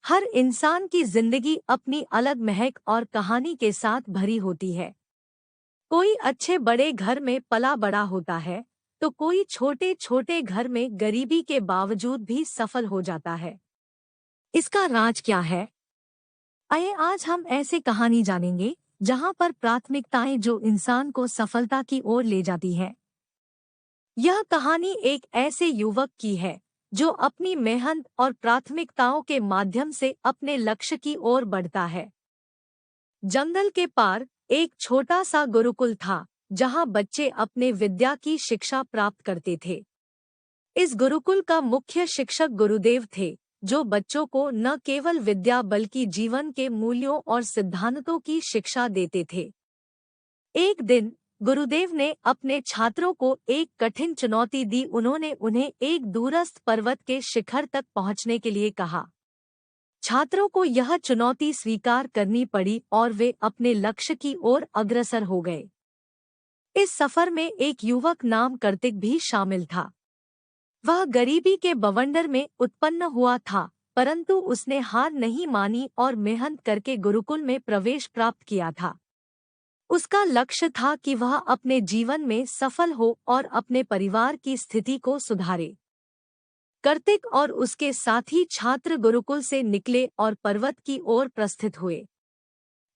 हर इंसान की जिंदगी अपनी अलग महक और कहानी के साथ भरी होती है। कोई अच्छे बड़े घर में पला बड़ा होता है, तो कोई छोटे छोटे घर में गरीबी के बावजूद भी सफल हो जाता है। इसका राज क्या है? आइए आज हम ऐसे कहानी जानेंगे जहां पर प्राथमिकताएं जो इंसान को सफलता की ओर ले जाती हैं। यह कहानी एक ऐसे युवक की है जो अपनी मेहनत और प्राथमिकताओं के माध्यम से अपने लक्ष्य की ओर बढ़ता है। जंगल के पार एक छोटा सा गुरुकुल था जहां बच्चे अपने विद्या की शिक्षा प्राप्त करते थे। इस गुरुकुल का मुख्य शिक्षक गुरुदेव थे, जो बच्चों को न केवल विद्या बल्कि जीवन के मूल्यों और सिद्धांतों की शिक्षा देते थे। एक दिन गुरुदेव ने अपने छात्रों को एक कठिन चुनौती दी। उन्होंने उन्हें एक दूरस्थ पर्वत के शिखर तक पहुंचने के लिए कहा। छात्रों को यह चुनौती स्वीकार करनी पड़ी और वे अपने लक्ष्य की ओर अग्रसर हो गए। इस सफर में एक युवक नाम कार्तिक भी शामिल था। वह गरीबी के बवंडर में उत्पन्न हुआ था, परंतु उसने हार नहीं मानी और मेहनत करके गुरुकुल में प्रवेश प्राप्त किया था। उसका लक्ष्य था कि वह अपने जीवन में सफल हो और अपने परिवार की स्थिति को सुधारे। कार्तिक और उसके साथी छात्र गुरुकुल से निकले और पर्वत की ओर प्रस्थित हुए।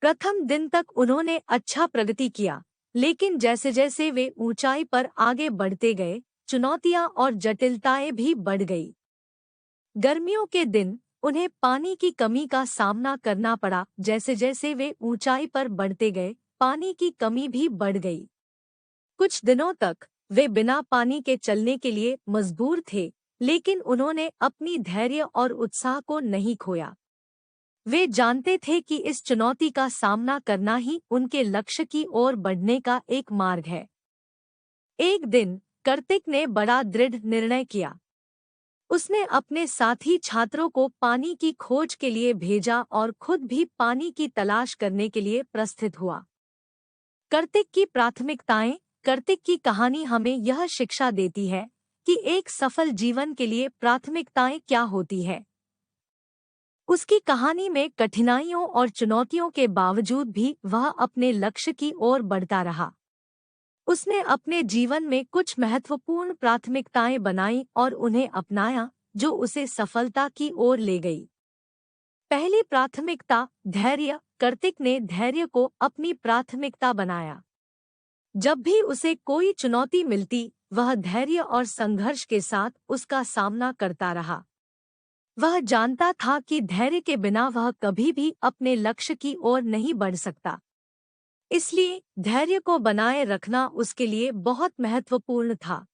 प्रथम दिन तक उन्होंने अच्छा प्रगति किया, लेकिन जैसे जैसे वे ऊंचाई पर आगे बढ़ते गए, चुनौतियां और जटिलताएं भी बढ़ गई। गर्मियों के दिन उन्हें पानी की कमी का सामना करना पड़ा। जैसे जैसे वे ऊंचाई पर बढ़ते गए, पानी की कमी भी बढ़ गई। कुछ दिनों तक वे बिना पानी के चलने के लिए मजबूर थे, लेकिन उन्होंने अपनी धैर्य और उत्साह को नहीं खोया। वे जानते थे कि इस चुनौती का सामना करना ही उनके लक्ष्य की ओर बढ़ने का एक मार्ग है। एक दिन कार्तिक ने बड़ा दृढ़ निर्णय किया। उसने अपने साथी छात्रों को पानी की खोज के लिए भेजा और खुद भी पानी की तलाश करने के लिए प्रस्थित हुआ। कार्तिक की प्राथमिकताएं। कार्तिक की कहानी हमें यह शिक्षा देती है कि एक सफल जीवन के लिए प्राथमिकताएं क्या होती है। उसकी कहानी में कठिनाइयों और चुनौतियों के बावजूद भी वह अपने लक्ष्य की ओर बढ़ता रहा। उसने अपने जीवन में कुछ महत्वपूर्ण प्राथमिकताएं बनाई और उन्हें अपनाया, जो उसे सफलता की ओर ले गई। पहली प्राथमिकता धैर्य। कार्तिक ने धैर्य को अपनी प्राथमिकता बनाया। जब भी उसे कोई चुनौती मिलती, वह धैर्य और संघर्ष के साथ उसका सामना करता रहा। वह जानता था कि धैर्य के बिना वह कभी भी अपने लक्ष्य की ओर नहीं बढ़ सकता। इसलिए धैर्य को बनाए रखना उसके लिए बहुत महत्वपूर्ण था।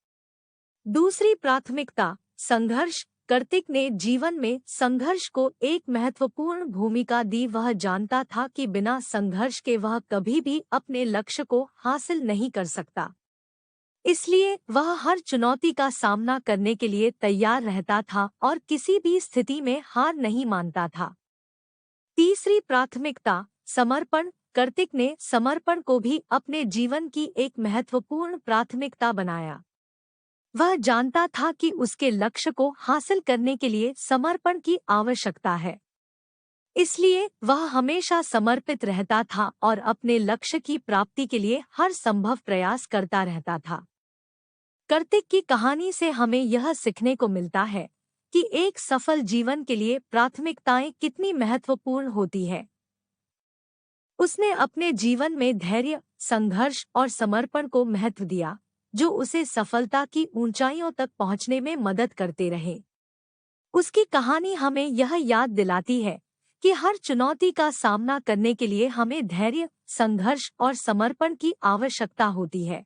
दूसरी प्राथमिकता संघर्ष। कार्तिक ने जीवन में संघर्ष को एक महत्वपूर्ण भूमिका दी। वह जानता था कि बिना संघर्ष के वह कभी भी अपने लक्ष्य को हासिल नहीं कर सकता। इसलिए वह हर चुनौती का सामना करने के लिए तैयार रहता था और किसी भी स्थिति में हार नहीं मानता था। तीसरी प्राथमिकता समर्पण। कार्तिक ने समर्पण को भी अपने जीवन की एक महत्वपूर्ण प्राथमिकता बनाया। वह जानता था कि उसके लक्ष्य को हासिल करने के लिए समर्पण की आवश्यकता है। इसलिए वह हमेशा समर्पित रहता था और अपने लक्ष्य की प्राप्ति के लिए हर संभव प्रयास करता रहता था। कार्तिक की कहानी से हमें यह सीखने को मिलता है कि एक सफल जीवन के लिए प्राथमिकताएं कितनी महत्वपूर्ण होती है। उसने अपने जीवन में धैर्य, संघर्ष और समर्पण को महत्व दिया, जो उसे सफलता की ऊंचाइयों तक पहुंचने में मदद करते रहे। उसकी कहानी हमें यह याद दिलाती है कि हर चुनौती का सामना करने के लिए हमें धैर्य, संघर्ष और समर्पण की आवश्यकता होती है।